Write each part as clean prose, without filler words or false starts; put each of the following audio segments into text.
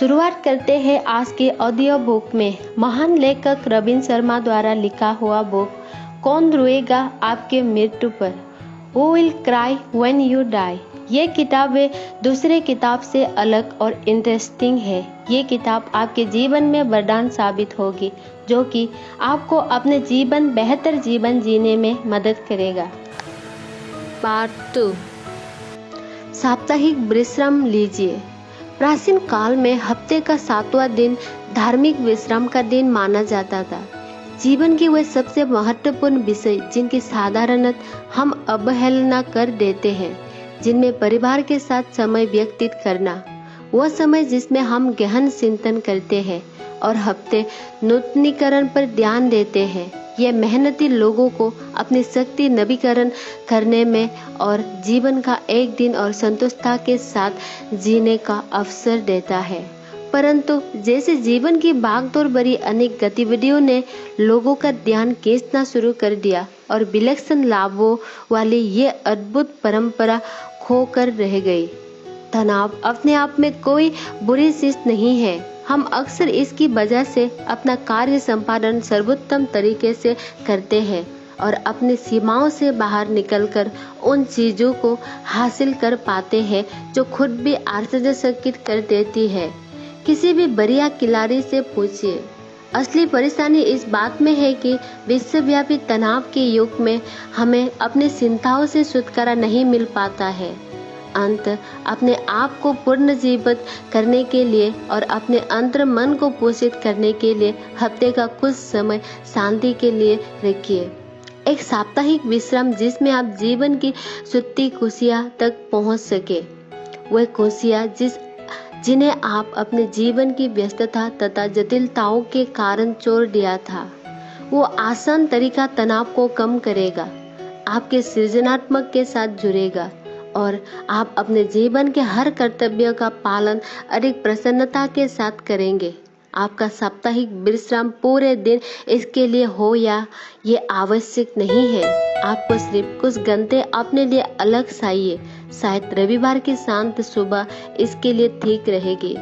शुरुआत करते हैं आज के ऑडियो बुक में महान लेखक रविंद्र शर्मा द्वारा लिखा हुआ बुक कौन रोएगा आपके मृत्यु पर, Who will cry when you die। ये किताब दूसरे किताब से अलग और इंटरेस्टिंग है। ये किताब आपके जीवन में वरदान साबित होगी जो कि आपको अपने बेहतर जीवन जीने में मदद करेगा। पार्ट 2, साप्ताहिक विश्राम लीजिए। प्राचीन काल में हफ्ते का 7वां दिन धार्मिक विश्राम का दिन माना जाता था। जीवन की वह सबसे महत्वपूर्ण विषय जिनकी साधारणतः हम अवहेलना कर देते हैं, जिनमें परिवार के साथ समय व्यतीत करना, वह समय जिसमें हम गहन चिंतन करते हैं और हफ्ते नूतनीकरण पर ध्यान देते हैं। यह मेहनती लोगों को अपनी शक्ति नवीकरण करने में और जीवन का एक दिन और संतुष्टता के साथ जीने का अवसर देता है। परंतु जैसे जीवन की भागदौड़ भरी अनेक गतिविधियों ने लोगों का ध्यान खींचना शुरू कर दिया और विलक्षण लाभों वाली ये अद्भुत परंपरा खोकर रह गई। तनाव अपने आप में कोई बुरी चीज नहीं है। हम अक्सर इसकी वजह से अपना कार्य संपादन सर्वोत्तम तरीके से करते हैं और अपनी सीमाओं से बाहर निकलकर उन चीजों को हासिल कर पाते हैं जो खुद भी आश्चर्यचकित कर देती है। किसी भी बढ़िया खिलाड़ी से पूछिए। असली परेशानी इस बात में है कि विश्वव्यापी तनाव के युग में हमें अपनी चिंताओं से छुटकारा नहीं मिल पाता है। अंत अपने आप को पुनर्जीवित करने के लिए और अपने अंतर मन को पोषित करने के लिए हफ्ते का कुछ समय शांति के लिए रखिए। एक साप्ताहिक विश्राम जिसमें आप जीवन की सुत्ती खुशियां तक पहुंच सके। वह खुशियां जिन्हें आप अपने जीवन की व्यस्तता तथा जटिलताओं के कारण छोड़ दिया था। वो आसान तरीका तनाव को कम करेगा, आपके सृजनात्मक के साथ जुड़ेगा और आप अपने जीवन के हर कर्तव्य का पालन अधिक प्रसन्नता के साथ करेंगे। आपका साप्ताहिक विश्राम पूरे दिन इसके लिए हो या ये आवश्यक नहीं है। आपको सिर्फ कुछ घंटे अपने लिए अलग चाहिए। शायद रविवार की शांत सुबह इसके लिए ठीक रहेगी,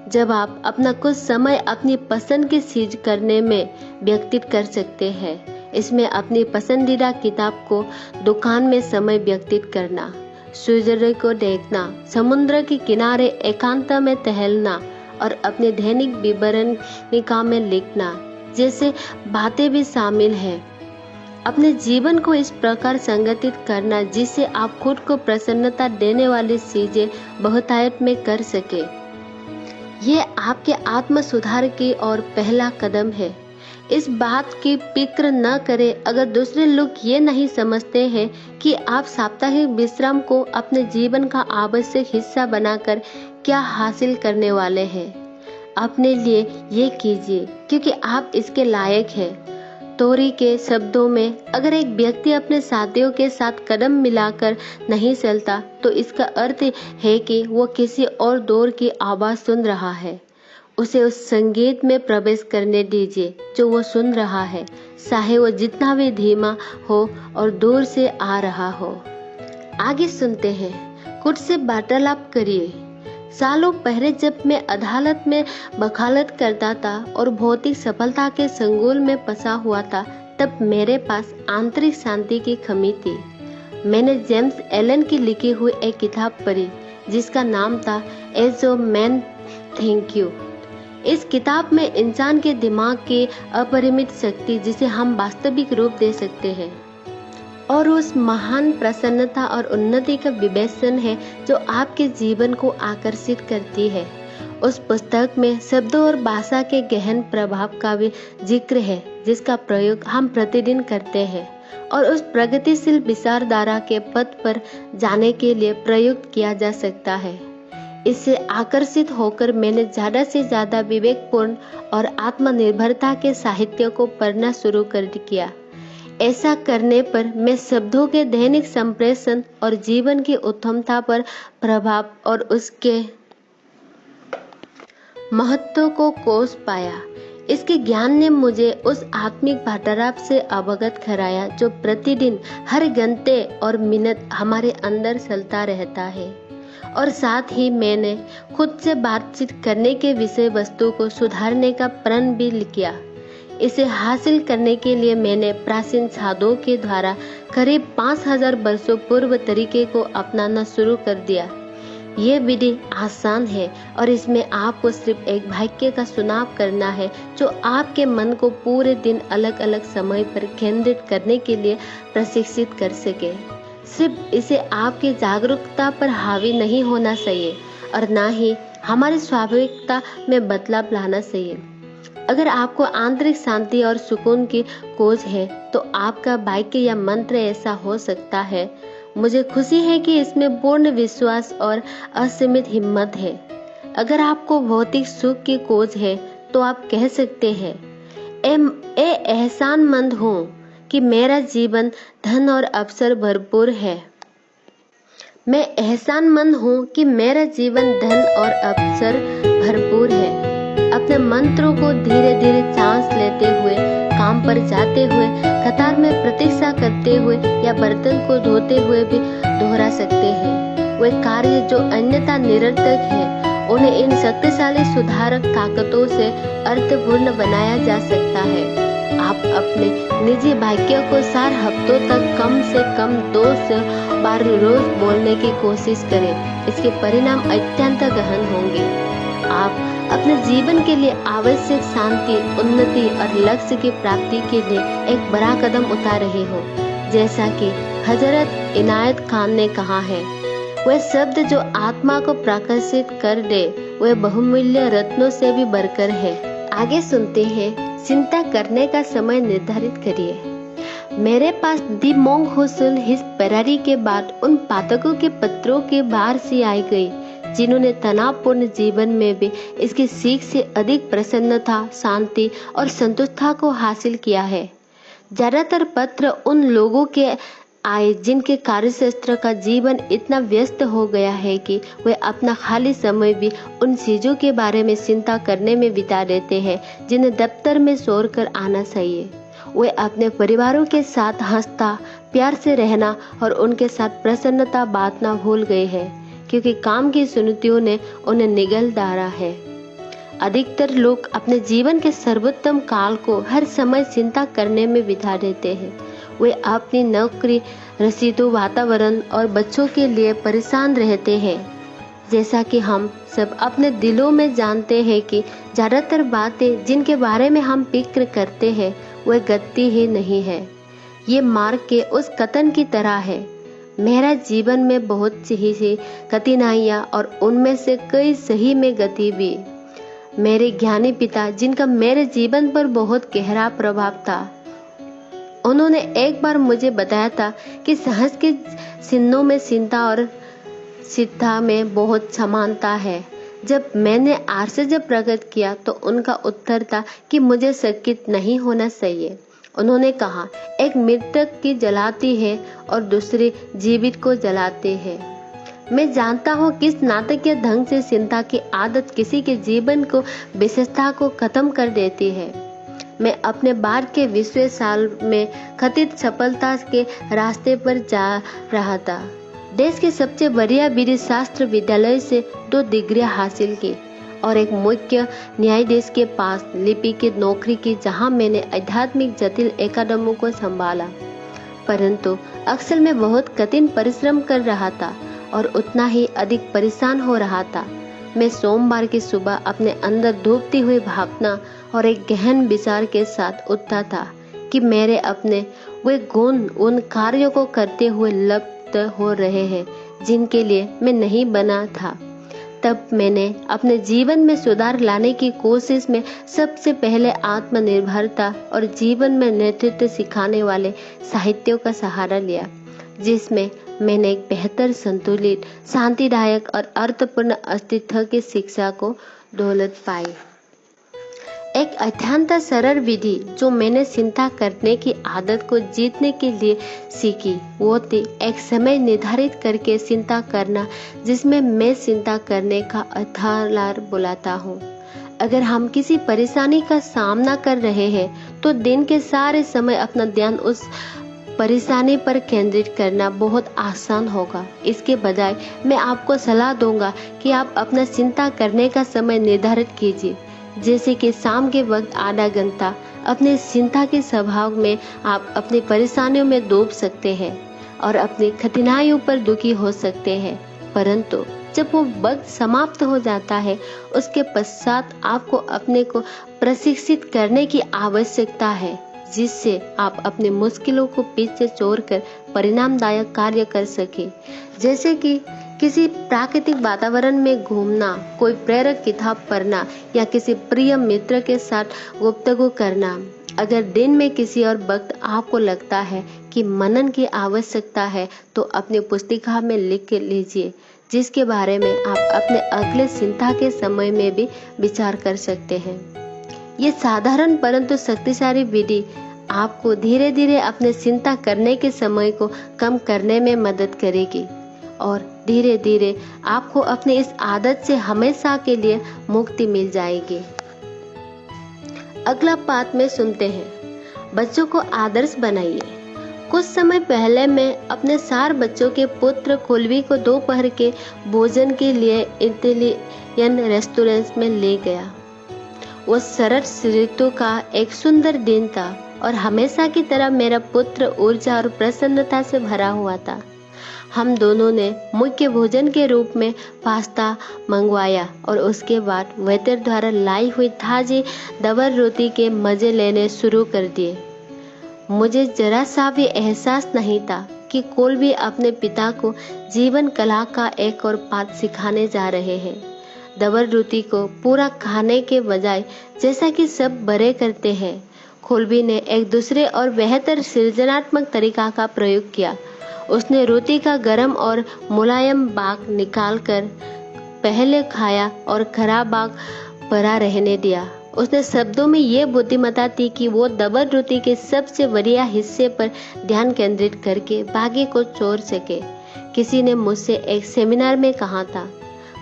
जब आप अपना कुछ समय अपनी पसंद की चीज करने में व्यतीत कर सकते हैं। इसमें अपनी पसंदीदा किताब को दुकान में समय व्यतीत करना, सूर्योदय को देखना, समुद्र के किनारे एकांत में टहलना और अपने दैनिक विवरणिका में लिखना जैसे बातें भी शामिल हैं। अपने जीवन को इस प्रकार संगठित करना जिससे आप खुद को प्रसन्नता देने वाली चीजें बहुतायत में कर सके। ये आपके आत्म सुधार की ओर पहला कदम है। इस बात की फिक्र न करें अगर दूसरे लोग ये नहीं समझते हैं कि आप साप्ताहिक विश्राम को अपने जीवन का आवश्यक हिस्सा बनाकर क्या हासिल करने वाले हैं। अपने लिए ये कीजिए क्योंकि आप इसके लायक हैं। तोरी के शब्दों में, अगर एक व्यक्ति अपने साथियों के साथ कदम मिलाकर नहीं चलता तो इसका अर्थ है कि वो किसी और दौर की आवाज सुन रहा है। उसे उस संगीत में प्रवेश करने दीजिए जो वो सुन रहा है, चाहे वो जितना भी धीमा हो और दूर से आ रहा हो। आगे सुनते हैं। खुद से वार्तालाप करिए। सालों पहले जब मैं अदालत में वकालत करता था और भौतिक सफलता के संगुल में फंसा हुआ था, तब मेरे पास आंतरिक शांति की कमी थी। मैंने जेम्स एलन की लिखी हुई एक किताब पढ़ी जिसका नाम था as a man think you. इस किताब में इंसान के दिमाग की अपरिमित शक्ति जिसे हम वास्तविक रूप दे सकते हैं और उस महान प्रसन्नता और उन्नति का विवेचन है जो आपके जीवन को आकर्षित करती है। उस पुस्तक में शब्दों और भाषा के गहन प्रभाव का भी जिक्र है जिसका प्रयोग हम प्रतिदिन करते हैं और उस प्रगतिशील विचारधारा के पथ पर जाने के लिए प्रयुक्त किया जा सकता है। इससे आकर्षित होकर मैंने ज्यादा से ज्यादा विवेकपूर्ण और आत्मनिर्भरता के साहित्य को पढ़ना शुरू कर दिया। ऐसा करने पर मैं शब्दों के दैनिक संप्रेषण और जीवन की उत्तमता पर प्रभाव और उसके महत्व को कोस पाया। इसके ज्ञान ने मुझे उस आत्मिक वार्तालाप से अवगत कराया जो प्रतिदिन हर घंटे और मिनट हमारे अंदर चलता रहता है। और साथ ही मैंने खुद से बातचीत करने के विषय वस्तु को सुधारने का प्रण भी किया। इसे हासिल करने के लिए मैंने प्राचीन साधुओं के द्वारा करीब 5000 वर्षों पूर्व तरीके को अपनाना शुरू कर दिया। ये विधि आसान है और इसमें आपको सिर्फ एक वाक्य का चुनाव करना है जो आपके मन को पूरे दिन अलग अलग समय पर केंद्रित करने के लिए प्रशिक्षित कर सके। सिर्फ इसे आपकी जागरूकता पर हावी नहीं होना चाहिए और ना ही हमारी स्वाभाविकता में बदलाव लाना चाहिए। अगर आपको आंतरिक शांति और सुकून की खोज है तो आपका वाक्य या मंत्र ऐसा हो सकता है, मुझे खुशी है कि इसमें पूर्ण विश्वास और असीमित हिम्मत है। अगर आपको भौतिक सुख की खोज है तो आप कह सकते हैं, ए एहसानमंद हूँ कि मेरा जीवन धन और अवसर भरपूर है। मैं एहसानमंद हूँ कि मेरा जीवन धन और अवसर भरपूर है। अपने मंत्रों को धीरे धीरे सांस लेते हुए, काम पर जाते हुए, कतार में प्रतीक्षा करते हुए या बर्तन को धोते हुए भी दोहरा सकते हैं। वे कार्य जो अन्यथा निरर्थक है, उन्हें इन शक्तिशाली सुधारक ताकतों से अर्थपूर्ण बनाया जा सकता है। आप अपने निजी वाक्यों को 4 हफ्तों तक कम से कम 2 से बार रोज बोलने की कोशिश करें। इसके परिणाम अत्यंत गहन होंगे। आप अपने जीवन के लिए आवश्यक शांति, उन्नति और लक्ष्य की प्राप्ति के लिए एक बड़ा कदम उठा रहे हो। जैसा कि हजरत इनायत खान ने कहा है, वह शब्द जो आत्मा को प्रकाशित कर दे वह बहुमूल्य रत्नों से भी बढ़कर है। आगे सुनते हैं, चिंता करने का समय निर्धारित करिए। मेरे पास दी मोंग हुसुल हिज परारी के बाद उन पाठकों के पत्रों की बार सी आई गई जिन्होंने तनावपूर्ण जीवन में भी इसकी सीख से अधिक प्रसन्नता, शांति और संतुष्टता को हासिल किया है। ज्यादातर पत्र उन लोगों के आए जिनके कार्यक्षेत्र का जीवन इतना व्यस्त हो गया है कि वे अपना खाली समय भी उन चीजों के बारे में चिंता करने में बिता देते हैं जिन्हें दफ्तर में छोड़कर आना चाहिए। वे अपने परिवारों के साथ हंसता, प्यार से रहना और उनके साथ प्रसन्नता बांटना भूल गए हैं क्योंकि काम की चुनौतियों ने उन्हें निगल डाला है। अधिकतर लोग अपने जीवन के सर्वोत्तम काल को हर समय चिंता करने में बिता देते हैं। वे अपनी नौकरी, रसीदों, वातावरण और बच्चों के लिए परेशान रहते हैं। जैसा कि हम सब अपने दिलों में जानते हैं कि ज्यादातर बातें जिनके बारे में हम फिक्र करते हैं वह गति ही नहीं है। ये मार्ग के उस कथन की तरह है, मेरा जीवन में बहुत सी कठिनाइयाँ और उनमें से कई सही में गति भी। मेरे ज्ञानी पिता जिनका मेरे जीवन पर बहुत गहरा प्रभाव था, उन्होंने एक बार मुझे बताया था कि साहस के चिन्हों में चिंता और सिद्धा में बहुत समानता है। जब मैंने आश्चर्य प्रकट किया तो उनका उत्तर था कि मुझे शंकित नहीं होना चाहिए। उन्होंने कहा, एक मृतक की जलाती है और दूसरी जीवित को जलाते हैं। मैं जानता हूँ किस नाटकीय ढंग से चिंता की आदत किसी के जीवन को विशेषता को खत्म कर देती है। मैं अपने बाद के 20वें साल में कथित सफलता के रास्ते पर जा रहा था। देश के सबसे बढ़िया विधि शास्त्र विद्यालय से 2 डिग्रियां हासिल की और एक मुख्य न्यायाधीश के पास लिपि की नौकरी की जहां मैंने आध्यात्मिक जटिल एकाडमों को संभाला। परंतु अक्सर मैं बहुत कठिन परिश्रम कर रहा था और उतना ही अधिक परेशान हो रहा था। मैं सोमवार की सुबह अपने अंदर डूबती हुई भावना और एक गहन विचार के साथ उठता था कि मेरे अपने वे गुण उन कार्यों को करते हुए लुप्त हो रहे हैं जिनके लिए मैं नहीं बना था। तब मैंने अपने जीवन में सुधार लाने की कोशिश में सबसे पहले आत्मनिर्भरता और जीवन में नेतृत्व सिखाने वाले साहित्यों का सहारा लिया, जिसमें मैंने एक बेहतर, संतुलित, शांतिदायक और अर्थपूर्ण अस्तित्व की शिक्षा को दौलत पाई। एक अत्यंत सरल विधि जो मैंने चिंता करने की आदत को जीतने के लिए सीखी वो थी एक समय निर्धारित करके चिंता करना, जिसमें मैं चिंता करने का अथालार बुलाता हूँ। अगर हम किसी परेशानी का सामना कर रहे हैं तो दिन के सारे समय अपना ध्यान उस परेशानी पर केंद्रित करना बहुत आसान होगा। इसके बजाय मैं आपको सलाह दूंगा कि आप अपना चिंता करने का समय निर्धारित कीजिए, जैसे कि शाम के वक्त आधा घंटा। अपने चिंता के स्वभाव में आप अपनी परेशानियों में डूब सकते हैं और अपनी कठिनाइयों पर दुखी हो सकते हैं, परंतु जब वो वक्त समाप्त हो जाता है उसके पश्चात आपको अपने को प्रशिक्षित करने की आवश्यकता है, जिससे आप अपनी मुश्किलों को पीछे छोड़कर परिणामदायक कार्य कर सके, जैसे कि किसी प्राकृतिक वातावरण में घूमना, कोई प्रेरक किताब पढ़ना या किसी प्रिय मित्र के साथ गुफ्तगू करना। अगर दिन में किसी और वक्त आपको लगता है कि मनन की आवश्यकता है तो अपनी पुस्तिका में लिख के लीजिए, जिसके बारे में आप अपने अगले चिंता के समय में भी विचार कर सकते हैं। ये साधारण परंतु शक्तिशाली विधि आपको धीरे धीरे अपने चिंता करने के समय को कम करने में मदद करेगी और धीरे धीरे आपको अपनी इस आदत से हमेशा के लिए मुक्ति मिल जाएगी। अगला पाठ में सुनते हैं, बच्चों को आदर्श बनाइए। कुछ समय पहले मैं अपने 4 बच्चों के पुत्र कुलवी को दोपहर के भोजन के लिए इटालियन रेस्टोरेंट में ले गया। वो शरद ऋतु का एक सुंदर दिन था और हमेशा की तरह मेरा पुत्र ऊर्जा और प्रसन्नता से भरा हुआ था। हम दोनों ने मुख्य भोजन के रूप में पास्ता मंगवाया और उसके बाद वेटर द्वारा लाई हुई ताजी दवर रोटी के मजे लेने शुरू कर दिए। मुझे जरा सा भी एहसास नहीं था कि कोलवी अपने पिता को जीवन कला का एक और पाठ सिखाने जा रहे हैं। दवर रोटी को पूरा खाने के बजाय, जैसा कि सब बड़े करते हैं, कोलवी ने एक दूसरे और बेहतर सृजनात्मक तरीका का प्रयोग किया। उसने रोटी का गरम और मुलायम भाग निकालकर पहले खाया और खराब भाग पड़ा रहने दिया। उसने शब्दों में ये बुद्धिमत्ता थी कि वो दबर रोटी के सबसे बढ़िया हिस्से पर ध्यान केंद्रित करके बाकी को छोड़ सके। किसी ने मुझसे एक सेमिनार में कहा था,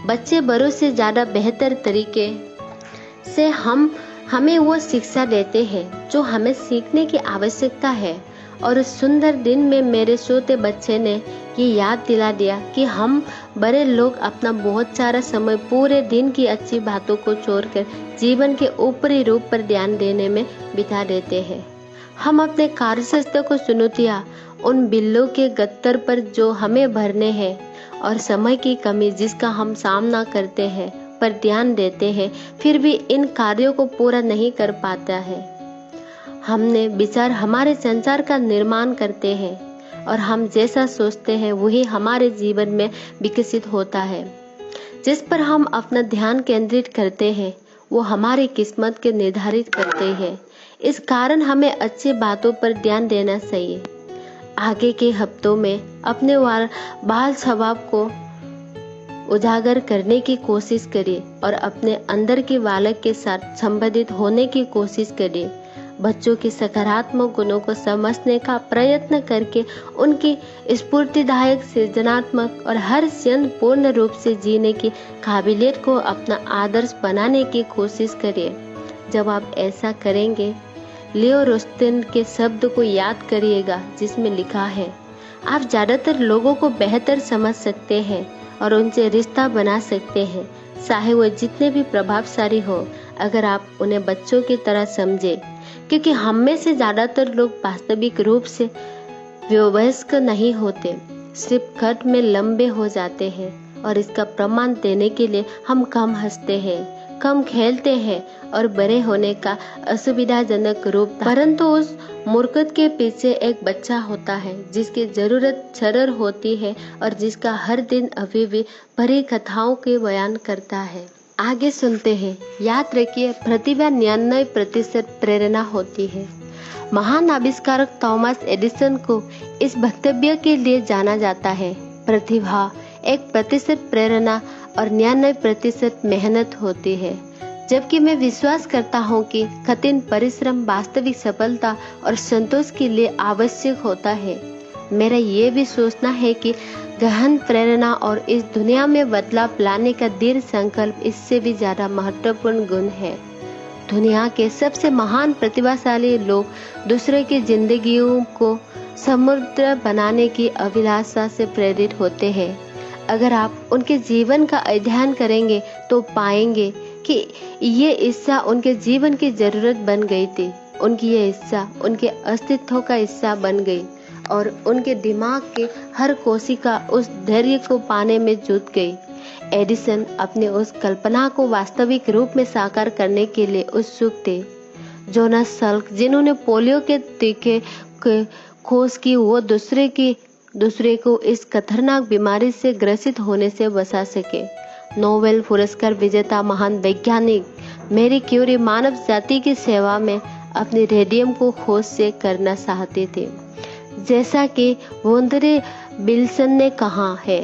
बच्चे बड़ों से ज्यादा बेहतर तरीके से हमें वो शिक्षा देते हैं जो हमें सीखने की आवश्यकता है। और उस सुंदर दिन में मेरे छोटे बच्चे ने ये याद दिला दिया कि हम बड़े लोग अपना बहुत सारा समय पूरे दिन की अच्छी बातों को छोड़कर जीवन के ऊपरी रूप पर ध्यान देने में बिता देते हैं। हम अपने कार्यक्षेत्र को चुनौतियां, उन बिल्लों के गत्तर पर जो हमें भरने हैं और समय की कमी जिसका हम सामना करते हैं पर ध्यान देते हैं, फिर भी इन कार्यों को पूरा नहीं कर पाता है। हमने विचार हमारे संसार का निर्माण करते हैं और हम जैसा सोचते हैं वही हमारे जीवन में विकसित होता है। जिस पर हम अपना ध्यान केंद्रित करते हैं वो हमारी किस्मत के निर्धारित करते हैं। इस कारण हमें अच्छी बातों पर ध्यान देना चाहिए। आगे के हफ्तों में अपने बाल स्वभाव को उजागर करने की कोशिश करिए और अपने अंदर के बालक के साथ संबंधित होने की कोशिश करिए। बच्चों के सकारात्मक गुणों को समझने का प्रयत्न करके उनकी स्फूर्तिदायक, सृजनात्मक और हर क्षण पूर्ण रूप से जीने की काबिलियत को अपना आदर्श बनाने की कोशिश करिए। जब आप ऐसा करेंगे, लियो रोस्टिन के शब्द को याद करिएगा जिसमें लिखा है, आप ज्यादातर लोगों को बेहतर समझ सकते हैं और उनसे रिश्ता बना सकते हैं, चाहे वो जितने भी प्रभावशाली हो, अगर आप उन्हें बच्चों की तरह समझे। क्योंकि हम में से ज्यादातर लोग वास्तविक रूप से वयस्क नहीं होते, सिर्फ कद में लंबे हो जाते हैं और इसका प्रमाण देने के लिए हम कम हंसते हैं, कम खेलते हैं और बड़े होने का असुविधाजनक रूप। परंतु उस मूर्खता के पीछे एक बच्चा होता है जिसकी जरूरत सरल होती है और जिसका हर दिन अभी भी भरी कथाओं के बयान करता है। आगे सुनते हैं। याद रखिए, प्रतिभा 99% प्रेरणा होती है। महान आविष्कारक थॉमस एडिसन को इस वक्तव्य के लिए जाना जाता है, प्रतिभा 1% प्रेरणा और 99% मेहनत होती है। जबकि मैं विश्वास करता हूँ कि कठिन परिश्रम वास्तविक सफलता और संतोष के लिए आवश्यक होता है। मेरा ये भी सोचना है कि गहन प्रेरणा और इस दुनिया में बदलाव लाने का दृढ़ संकल्प इससे भी ज्यादा महत्वपूर्ण गुण है। दुनिया के सबसे महान प्रतिभाशाली लोग दूसरे की जिंदगियों को समुद्र बनाने की अभिलाषा से प्रेरित होते हैं। अगर आप उनके जीवन का अध्ययन करेंगे तो पाएंगे कि ये इच्छा उनके जीवन की जरूरत बन गई थी। उनकी ये इच्छा उनके अस्तित्व का हिस्सा बन गई और उनके दिमाग के हर कोशिका उस धैर्य को पाने में जुट गई। एडिसन अपने उस कल्पना को वास्तविक रूप में साकार करने के लिए उत्सुक थे। जोनास सल्क, जिन्होंने पोलियो के टीके की खोज की, वो दूसरे को इस खतरनाक बीमारी से ग्रसित होने से बचा सके। नोबेल पुरस्कार विजेता महान वैज्ञानिक मैरी क्यूरी मानव जाति की सेवा में अपने रेडियम को खोज से करना चाहते थे। जैसा कि वोंद्रे विल्सन ने कहा है,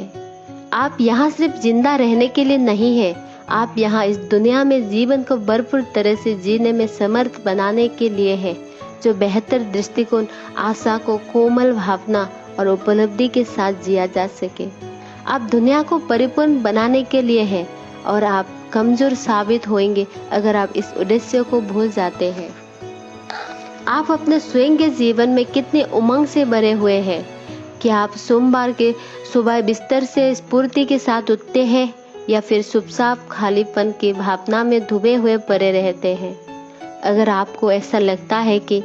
आप यहाँ सिर्फ जिंदा रहने के लिए नहीं है, आप यहाँ इस दुनिया में जीवन को भरपूर तरह से जीने में समर्थ बनाने के लिए है, जो बेहतर दृष्टिकोण, आशा को कोमल भावना और उपलब्धि के साथ जिया जा सके। आप दुनिया को परिपूर्ण बनाने के लिए है और आप कमजोर साबित होंगे अगर आप इस उद्देश्य को भूल जाते हैं। आप अपने स्वयं के जीवन में कितने उमंग से भरे हुए हैं? क्या आप सोमवार के सुबह बिस्तर से स्फूर्ति के साथ उठते हैं या फिर चुपचाप खालीपन की भावना में डूबे हुए पड़े रहते हैं? अगर आपको ऐसा लगता है कि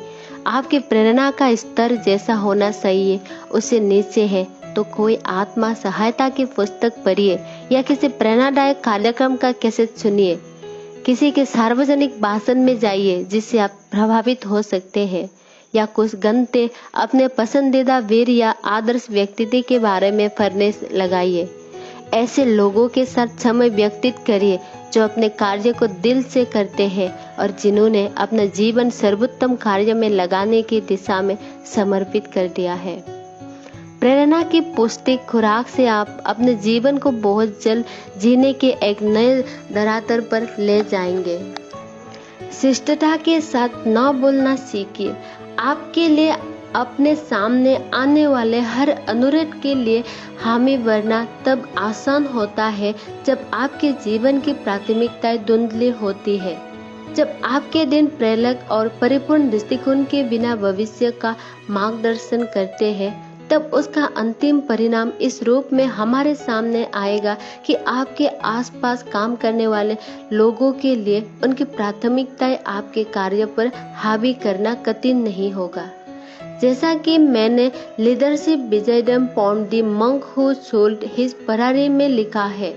आपकी प्रेरणा का स्तर जैसा होना चाहिए उससे नीचे है, तो कोई आत्मा सहायता की पुस्तक पढ़िए या किसी प्रेरणादायक कार्यक्रम का कैसेट सुनिए। किसी के सार्वजनिक भाषण में जाइए जिससे आप प्रभावित हो सकते हैं, या कुछ घंटे अपने पसंदीदा वीर या आदर्श व्यक्ति के बारे में पढ़ने लगाइए। ऐसे लोगों के साथ समय व्यतीत करिए जो अपने कार्य को दिल से करते हैं और जिन्होंने अपना जीवन सर्वोत्तम कार्य में लगाने की दिशा में समर्पित कर दिया है। प्रेरणा की पौष्टिक खुराक से आप अपने जीवन को बहुत जल्द जीने के एक नए धरातल पर ले जाएंगे। शिष्टता के साथ न बोलना सीखिए। आपके लिए अपने सामने आने वाले हर अनुरोध के लिए हामी भरना तब आसान होता है जब आपके जीवन की प्राथमिकताएं धुंधली होती है। जब आपके दिन प्रेरक और परिपूर्ण दृष्टिकोण के बिना भविष्य का मार्गदर्शन करते हैं, तब उसका अंतिम परिणाम इस रूप में हमारे सामने आएगा कि आपके आसपास काम करने वाले लोगों के लिए उनकी प्राथमिकताएं आपके कार्य पर हावी करना कठिन नहीं होगा। जैसा कि मैंने लीडरशिप विजयडम पॉन्ड the monk who sold his Ferrari में लिखा है,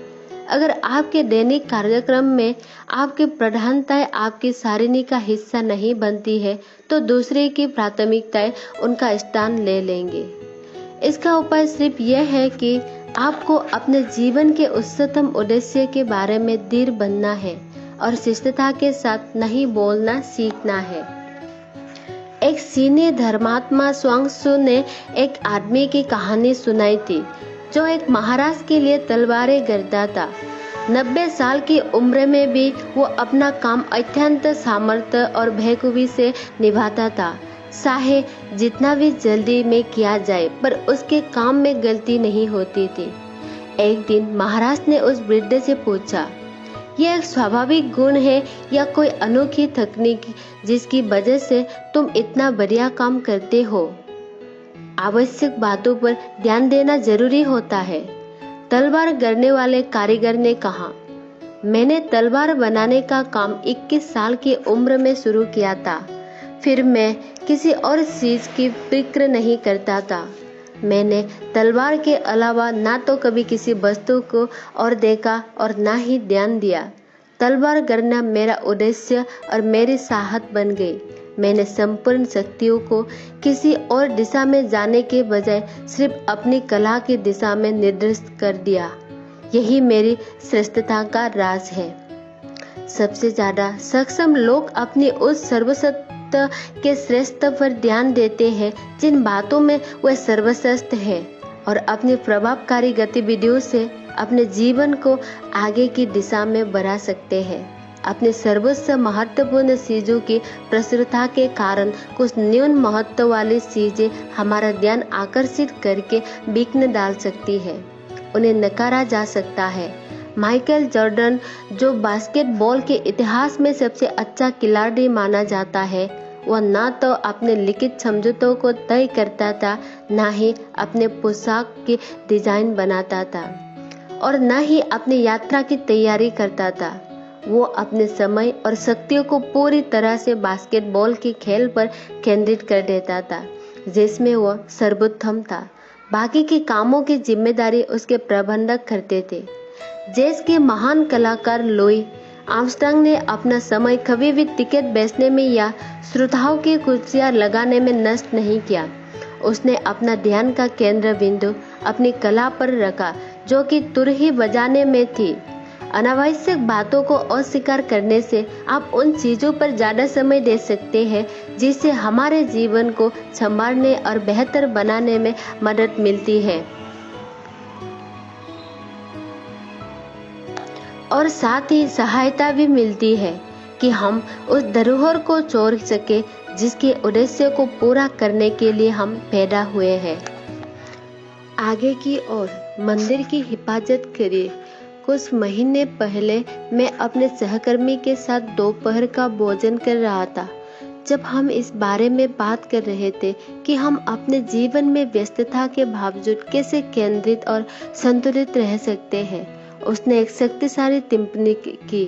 अगर आपके दैनिक कार्यक्रम में आपकी प्रधानताएं आपकी सारिणी का हिस्सा नहीं बनती है, तो दूसरे की प्राथमिकताएं उनका स्थान ले लेंगे। इसका उपाय सिर्फ यह है कि आपको अपने जीवन के उच्चतम उद्देश्य के बारे में दृढ़ बनना है और शिष्टता के साथ नहीं बोलना सीखना है। एक सीनियर धर्मात्मा स्वांगसु ने एक आदमी की कहानी सुनाई थी जो एक महाराज के लिए तलवारें गढ़ता था। 90 साल की उम्र में भी वो अपना काम अत्यंत सामर्थ्य और बेखूबी से निभाता था। चाहे जितना भी जल्दी में किया जाए, पर उसके काम में गलती नहीं होती थी। एक दिन महाराज ने उस वृद्ध से पूछा, यह एक स्वाभाविक गुण है या कोई अनोखी तकनीक जिसकी वजह से तुम इतना बढ़िया काम करते हो? आवश्यक बातों पर ध्यान देना जरूरी होता है। तलवार गढ़ने वाले कारीगर ने कहा, मैंने तलवार बनाने का काम 21 साल की उम्र में शुरू किया था। फिर मैं किसी और चीज की फिक्र नहीं करता था। मैंने तलवार के अलावा ना तो कभी किसी वस्तु को और देखा और ना ही ध्यान दिया। तलवार गढ़ना मेरा उद्देश्य और मेरी चाहत बन गई। मैंने संपूर्ण शक्तियों को किसी और दिशा में जाने के बजाय सिर्फ अपनी कला की दिशा में निर्देशित कर दिया। यही मेरी श्रेष्ठता का राज है। सबसे ज्यादा सक्षम लोग अपनी उस सर्वश्रेष्ठ के श्रेष्ठ पर ध्यान देते हैं जिन बातों में वह सर्वश्रेष्ठ है और अपनी प्रभावकारी गतिविधियों से अपने जीवन को आगे की दिशा में बढ़ा सकते हैं। अपनी सर्वोच्च महत्वपूर्ण चीजों की प्रचुरता के कारण कुछ न्यून महत्व वाली चीजें हमारा ध्यान आकर्षित करके विघ्न डाल सकती है, उन्हें नकारा जा सकता है। माइकल जॉर्डन, जो बास्केटबॉल के इतिहास में सबसे अच्छा खिलाड़ी माना जाता है, वह ना तो अपने लिखित समझौतों को तय करता था, ना ही अपने पोशाक की डिजाइन बनाता था और न ही अपनी यात्रा की तैयारी करता था। वो अपने समय और शक्तियों को पूरी तरह से बास्केटबॉल के खेल पर केंद्रित कर देता था, जिसमें वो सर्वोत्तम था। बाकी के कामों की जिम्मेदारी उसके प्रबंधक करते थे। जैज के महान कलाकार लुई आर्मस्ट्रांग ने अपना समय कभी भी टिकट बेचने में या श्रोताओं की कुर्सियां लगाने में नष्ट नहीं किया। उसने अपना ध्यान का केंद्र बिंदु अपनी कला पर रखा, जो कि तुरही बजाने में थी। अनावश्यक बातों को अस्वीकार करने से आप उन चीजों पर ज्यादा समय दे सकते हैं जिससे हमारे जीवन को संभालने और बेहतर बनाने में मदद मिलती है, और साथ ही सहायता भी मिलती है कि हम उस धरोहर को छोड़ सके जिसके उद्देश्य को पूरा करने के लिए हम पैदा हुए हैं। आगे की ओर मंदिर की हिफाजत करिए। कुछ महीने पहले मैं अपने सहकर्मी के साथ दोपहर का भोजन कर रहा था, जब हम इस बारे में बात कर रहे थे कि हम अपने जीवन में व्यस्तता के बावजूद कैसे केंद्रित और संतुलित रह सकते हैं। उसने एक शक्तिशाली टिप्पणी की,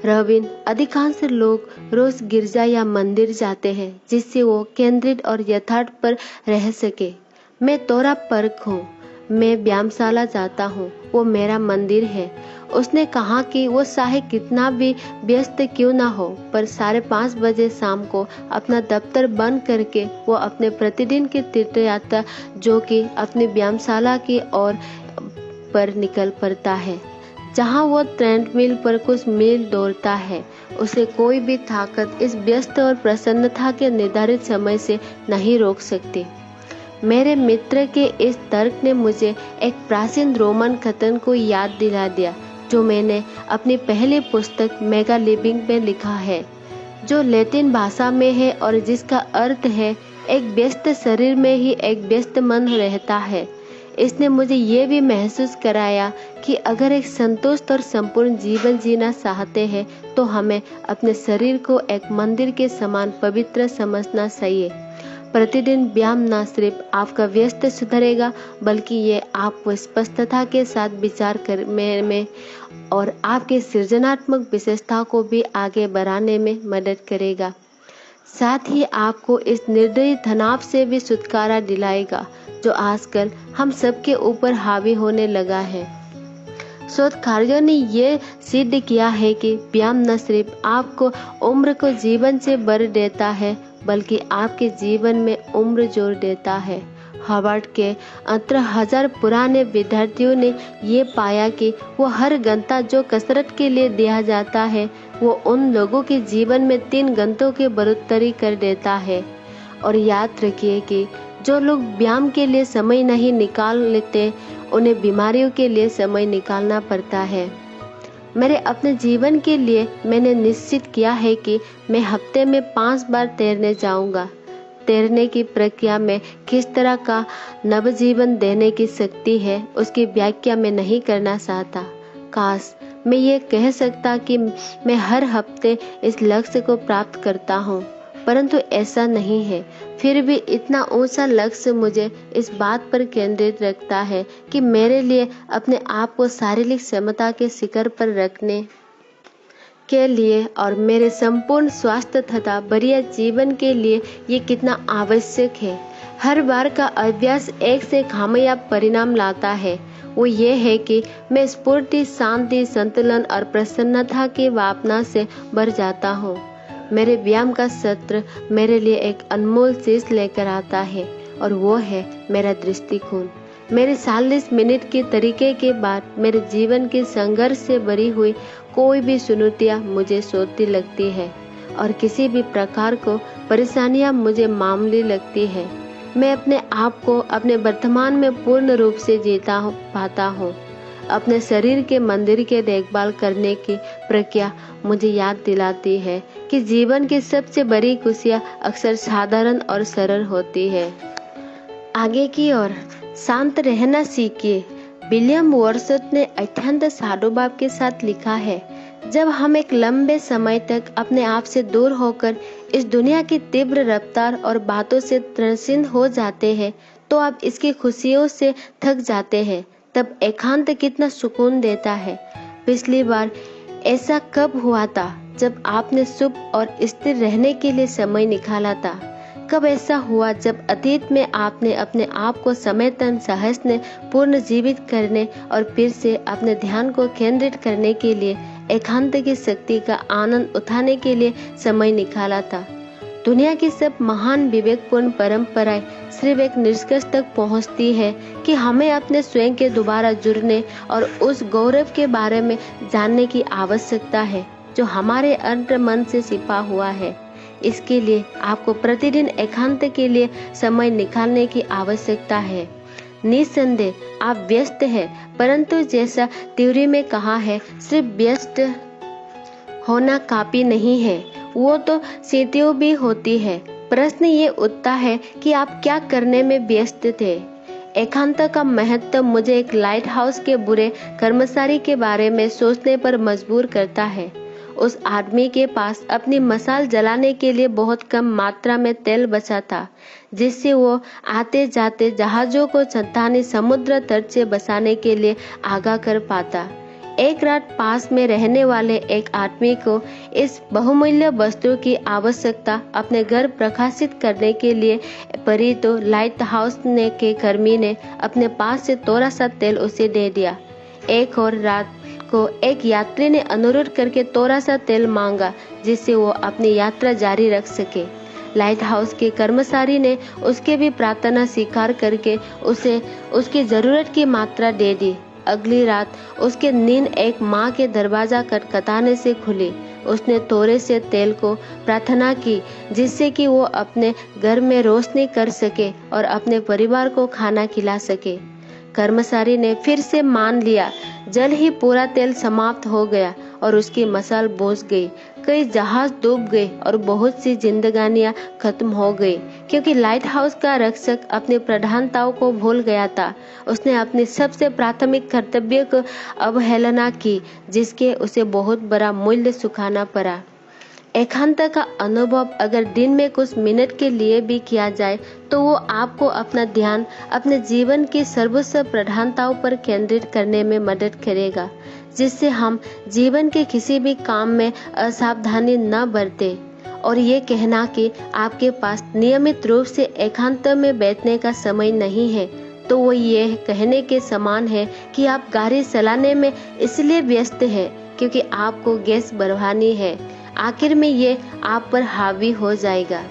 रॉबिन, अधिकांश लोग रोज गिरजा या मंदिर जाते हैं जिससे वो केंद्रित और यथार्थ पर रह सके। मैं तोरा परख हूँ, मैं व्यायामशाला जाता हूँ, वो मेरा मंदिर है। उसने कहा कि वो चाहे कितना भी व्यस्त क्यों ना हो, पर 5:30 बजे शाम को अपना दफ्तर बंद करके वो अपने प्रतिदिन की तीर्थयात्रा, जो कि अपनी व्यायामशाला की ओर पर निकल पड़ता है, जहाँ वो ट्रेडमिल पर कुछ मील दौड़ता है। उसे कोई भी ताकत इस व्यस्त और प्रसन्नता के निर्धारित समय से नहीं रोक सकती। मेरे मित्र के इस तर्क ने मुझे एक प्राचीन रोमन कथन को याद दिला दिया, जो मैंने अपनी पहली पुस्तक मेगा लिविंग में लिखा है, जो लैटिन भाषा में है और जिसका अर्थ है एक व्यस्त शरीर में ही एक व्यस्त मन रहता है। इसने मुझे ये भी महसूस कराया कि अगर एक संतुष्ट और संपूर्ण जीवन जीना चाहते हैं तो हमें अपने शरीर को एक मंदिर के समान पवित्र समझना चाहिए। प्रतिदिन व्यायाम न सिर्फ आपका व्यस्त सुधरेगा, बल्कि ये आपको स्पष्टता के साथ विचार करने में और आपके सृजनात्मक विशेषता को भी आगे बढ़ाने में मदद करेगा। साथ ही आपको इस निर्दयी तनाव से भी छुटकारा दिलाएगा जो आजकल हम सबके ऊपर हावी होने लगा है। शोधकार्यों ने ये सिद्ध किया है कि व्यायाम न सिर्फ आपको उम्र को जीवन से भर देता है, बल्कि आपके जीवन में उम्र जोड़ देता है। हार्वर्ड के 18,000 पुराने विद्यार्थियों ने ये पाया कि वो हर घंटा जो कसरत के लिए दिया जाता है, वो उन लोगों के जीवन में 3 घंटों की बढ़ोतरी कर देता है। और याद रखिए कि जो लोग व्यायाम के लिए समय नहीं निकाल लेते, उन्हें बीमारियों के लिए समय निकालना पड़ता है। मेरे अपने जीवन के लिए मैंने निश्चित किया है कि मैं हफ्ते में 5 बार तैरने जाऊंगा। तैरने की प्रक्रिया में किस तरह का नवजीवन देने की शक्ति है, उसकी व्याख्या मैं नहीं करना चाहता। काश मैं ये कह सकता कि मैं हर हफ्ते इस लक्ष्य को प्राप्त करता हूँ, परंतु ऐसा नहीं है। फिर भी इतना ऊंचा लक्ष्य मुझे इस बात पर केंद्रित रखता है कि मेरे लिए अपने आप को शारीरिक क्षमता के शिखर पर रखने के लिए और मेरे संपूर्ण स्वास्थ्य तथा बढ़िया जीवन के लिए ये कितना आवश्यक है। हर बार का अभ्यास एक से कामयाब परिणाम लाता है। वो ये है कि मैं स्फूर्ति, शांति, संतुलन और प्रसन्नता की भावना से भर जाता हूँ। मेरे व्यायाम का सत्र मेरे लिए एक अनमोल चीज लेकर आता है, और वो है मेरा दृष्टिकोण। मेरे 40 मिनट के तरीके के बाद मेरे जीवन के संघर्ष से भरी हुई कोई भी चुनौतियाँ मुझे सोती लगती है, और किसी भी प्रकार को परेशानियाँ मुझे मामूली लगती है। मैं अपने आप को अपने वर्तमान में पूर्ण रूप से जीता पाता हूँ। अपने शरीर के मंदिर के देखभाल करने की प्रक्रिया मुझे याद दिलाती है कि जीवन की सबसे बड़ी खुशियाँ अक्सर साधारण और सरल होती है। आगे की ओर शांत रहना सीखिए। विलियम वर्ड्सवर्थ ने अत्यंत साधुभाव के साथ लिखा है, जब हम एक लंबे समय तक अपने आप से दूर होकर इस दुनिया की तीव्र रफ्तार और बातों से त्रसित हो जाते हैं तो आप इसकी खुशियों से थक जाते हैं। तब एकांत कितना सुकून देता है। पिछली बार ऐसा कब हुआ था जब आपने शुभ और स्थिर रहने के लिए समय निकाला था? कब ऐसा हुआ जब अतीत में आपने अपने आप को समेतन सहसने पूर्ण जीवित करने और फिर से अपने ध्यान को केंद्रित करने के लिए एकांत की शक्ति का आनंद उठाने के लिए समय निकाला था? दुनिया की सब महान विवेकपूर्ण परंपराएं सिर्फ एक निष्कर्ष तक पहुंचती है कि हमें अपने स्वयं के दोबारा जुड़ने और उस गौरव के बारे में जानने की आवश्यकता है जो हमारे अंतर मन से छिपा हुआ है। इसके लिए आपको प्रतिदिन एकांत के लिए समय निकालने की आवश्यकता है। निस्संदेह आप व्यस्त हैं, परंतु जैसा थ्योरी में कहा है, सिर्फ व्यस्त होना काफी नहीं है, वो तो स्थितियों भी होती है। प्रश्न ये उठता है कि आप क्या करने में व्यस्त थे। एकांत का महत्व मुझे एक लाइट हाउस के बुरे कर्मचारी के बारे में सोचने पर मजबूर करता है। उस आदमी के पास अपनी मशाल जलाने के लिए बहुत कम मात्रा में तेल बचा था, जिससे वो आते जाते जहाजों को चट्टानी समुद्र तट से बचाने के लिए आगाह कर पाता। एक रात पास में रहने वाले एक आदमी को इस बहुमूल्य वस्तु की आवश्यकता अपने घर प्रकाशित करने के लिए पड़ी तो लाइट हाउस के कर्मी ने अपने पास से थोड़ा सा तेल उसे दे दिया। एक और रात को एक यात्री ने अनुरोध करके थोड़ा सा तेल मांगा, जिससे वो अपनी यात्रा जारी रख सके। लाइट हाउस के कर्मचारी ने उसके भी प्रार्थना स्वीकार करके उसे उसकी जरूरत की मात्रा दे दी। अगली रात उसके नींद एक माँ के दरवाजा खटखटाने से खुली। उसने थोड़े से तेल को प्रार्थना की, जिससे कि वो अपने घर में रोशनी कर सके और अपने परिवार को खाना खिला सके। कर्मचारी ने फिर से मान लिया। जल्द ही पूरा तेल समाप्त हो गया और उसकी मशाल बुझ गई। कई जहाज डूब गए और बहुत सी जिंदगानियां खत्म हो गई, क्योंकि लाइट हाउस का रक्षक अपनी प्रधानताओं को भूल गया था। उसने अपनी सबसे प्राथमिक कर्तव्य को अवहेलना की, जिसके उसे बहुत बड़ा मूल्य चुकाना पड़ा। एकांत का अनुभव अगर दिन में कुछ मिनट के लिए भी किया जाए तो वो आपको अपना ध्यान अपने जीवन की सर्वोच्च प्रधानताओं पर केंद्रित करने में मदद करेगा, जिससे हम जीवन के किसी भी काम में असावधानी न बरतें। और ये कहना कि आपके पास नियमित रूप से एकांत में बैठने का समय नहीं है, तो वो ये कहने के समान है कि आप गाड़ी चलाने में इसलिए व्यस्त हैं क्योंकि आपको गैस भरवानी है। आखिर में ये आप पर हावी हो जाएगा।